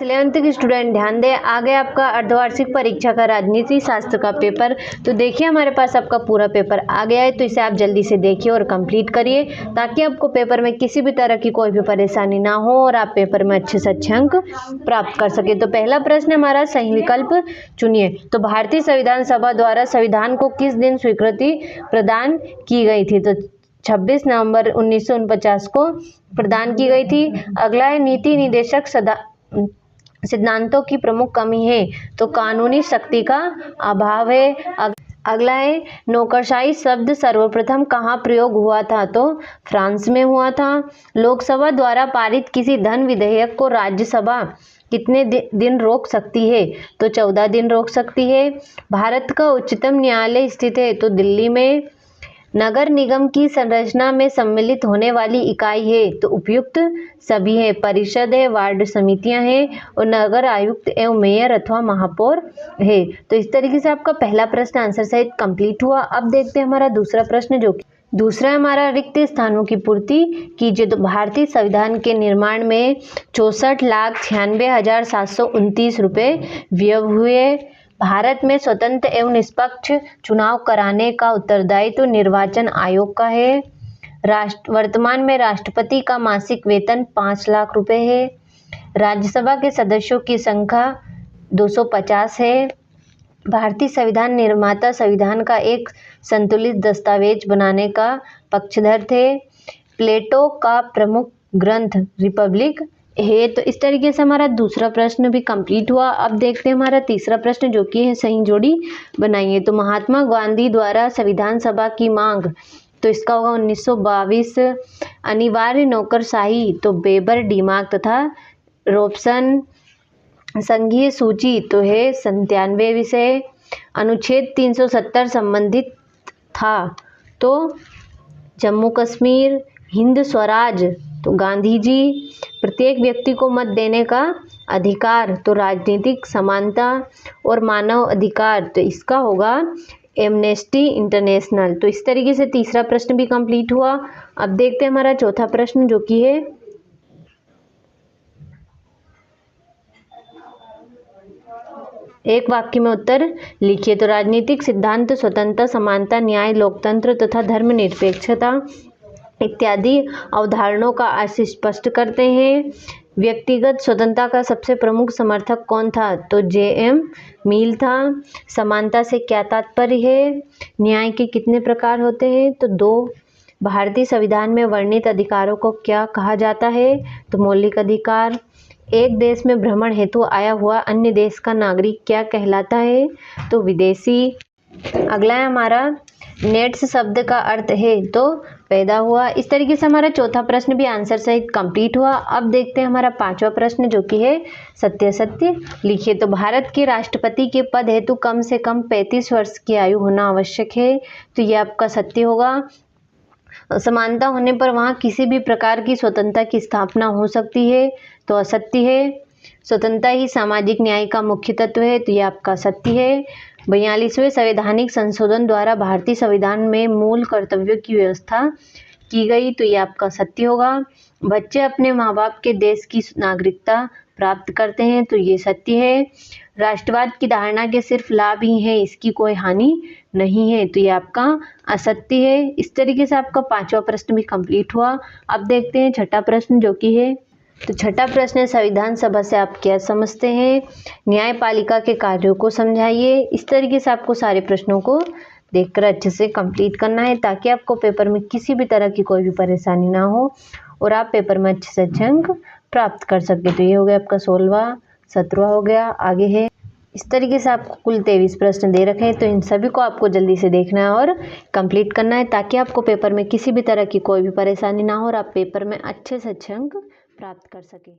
11th के student ध्यान दें, आगे आपका अर्धवार्षिक परीक्षा का राजनीति शास्त्र का पेपर। तो देखिए हमारे पास आपका पूरा पेपर आ गया है, तो इसे आप जल्दी से देखिए और कंप्लीट करिए ताकि आपको पेपर में किसी भी तरह की कोई भी परेशानी ना हो और आप पेपर में अच्छे से अच्छे अंक प्राप्त कर सके। तो पहला प्रश्न हमारा सही विकल्प चुनिए। तो भारतीय संविधान सभा द्वारा संविधान को किस दिन स्वीकृति प्रदान की गई थी? तो 26 नवंबर 1949 को प्रदान की गई थी। अगला है नीति निदेशक सिद्धांतों की प्रमुख कमी है? तो कानूनी शक्ति का अभाव है। अगला है नौकरशाही शब्द सर्वप्रथम कहाँ प्रयोग हुआ था? तो फ्रांस में हुआ था। लोकसभा द्वारा पारित किसी धन विधेयक को राज्यसभा कितने दिन रोक सकती है? तो 14 दिन रोक सकती है। भारत का उच्चतम न्यायालय स्थित है? तो दिल्ली में। नगर निगम की संरचना में सम्मिलित होने वाली इकाई है? तो उपयुक्त सभी है। परिषद है, वार्ड समितियां हैं और नगर आयुक्त एवं मेयर अथवा महापौर है। तो इस तरीके से आपका पहला प्रश्न आंसर सहित कंप्लीट हुआ। अब देखते हैं हमारा दूसरा प्रश्न, जो कि दूसरा हमारा रिक्त स्थानों की पूर्ति कीजिए। तो भारतीय संविधान के निर्माण में 64,96,729 रुपये व्यय हुए। भारत में स्वतंत्र एवं निष्पक्ष चुनाव कराने का उत्तरदायित्व तो निर्वाचन आयोग का है। वर्तमान में राष्ट्रपति का मासिक वेतन 5 लाख रुपए है। राज्यसभा के सदस्यों की संख्या 250 है। भारतीय संविधान निर्माता संविधान का एक संतुलित दस्तावेज बनाने का पक्षधर थे। प्लेटो का प्रमुख ग्रंथ रिपब्लिक है। तो इस तरीके से हमारा दूसरा प्रश्न भी कंप्लीट हुआ। अब देखते हैं हमारा तीसरा प्रश्न, जो कि है सही जोड़ी बनाइए। तो महात्मा गांधी द्वारा संविधान सभा की मांग? तो इसका होगा 1922। अनिवार्य नौकरशाही? तो बेबर, डिमार्क तथा रॉबसन। संघीय सूची? तो है 97 विषय। अनुच्छेद 370 संबंधित था? तो जम्मू कश्मीर। हिंद स्वराज? तो गांधी जी। प्रत्येक व्यक्ति को मत देने का अधिकार? तो राजनीतिक समानता और मानव अधिकार? तो इसका होगा एमनेस्टी इंटरनेशनल। तो इस तरीके से तीसरा प्रश्न भी कंप्लीट हुआ। अब देखते हैं हमारा चौथा प्रश्न, जो कि है एक वाक्य में उत्तर लिखिए। तो राजनीतिक सिद्धांत स्वतंत्रता, समानता, न्याय, लोकतंत्र तथा धर्मनिरपेक्षता इत्यादि अवधारणाओं का अर्थ स्पष्ट करते हैं। व्यक्तिगत स्वतंत्रता का सबसे प्रमुख समर्थक कौन था? तो J.M. मील था। समानता से क्या तात्पर्य है? न्याय के कितने प्रकार होते हैं? तो 2। भारतीय संविधान में वर्णित अधिकारों को क्या कहा जाता है? तो मौलिक अधिकार। एक देश में भ्रमण हेतु आया हुआ अन्य देश का नागरिक क्या कहलाता है? तो विदेशी। अगला है हमारा नेट्स शब्द का अर्थ है? तो पैदा हुआ। इस तरीके से हमारा चौथा प्रश्न भी आंसर सहित कंप्लीट हुआ। अब देखते हैं हमारा पांचवा प्रश्न, जो कि है सत्य लिखिए। तो भारत के राष्ट्रपति के पद हेतु कम से कम 35 वर्ष की आयु होना आवश्यक है? तो ये आपका सत्य होगा। समानता होने पर वहाँ किसी भी प्रकार की स्वतंत्रता की स्थापना हो सकती है? तो असत्य है। स्वतंत्रता ही सामाजिक न्याय का मुख्य तत्व है? तो यह आपका सत्य है। 42वें संवैधानिक संशोधन द्वारा भारतीय संविधान में मूल कर्तव्यों की व्यवस्था की गई? तो यह आपका सत्य होगा। बच्चे अपने माँ बाप के देश की नागरिकता प्राप्त करते हैं? तो ये सत्य है। राष्ट्रवाद की धारणा के सिर्फ लाभ ही है, इसकी कोई हानि नहीं है? तो ये आपका असत्य है। इस तरीके से आपका पांचवा प्रश्न भी कंप्लीट हुआ। अब देखते हैं छठा प्रश्न, जो कि है तो छठा प्रश्न है संविधान सभा से आप क्या समझते हैं? न्यायपालिका के कार्यों को समझाइए। इस तरीके से आपको सारे प्रश्नों को देखकर अच्छे से कंप्लीट करना है ताकि आपको पेपर में किसी भी तरह की कोई भी परेशानी ना हो और आप पेपर में अच्छे से अच्छे अंक प्राप्त कर सके। तो ये हो गया आपका 16वां, 17वां हो गया। आगे है इस तरीके से आपको कुल 23 प्रश्न दे रखे हैं, तो इन सभी को आपको जल्दी से देखना है और कंप्लीट करना है ताकि आपको पेपर में किसी भी तरह की कोई भी परेशानी ना हो और आप पेपर में अच्छे से अच्छे अंक प्राप्त कर सकें।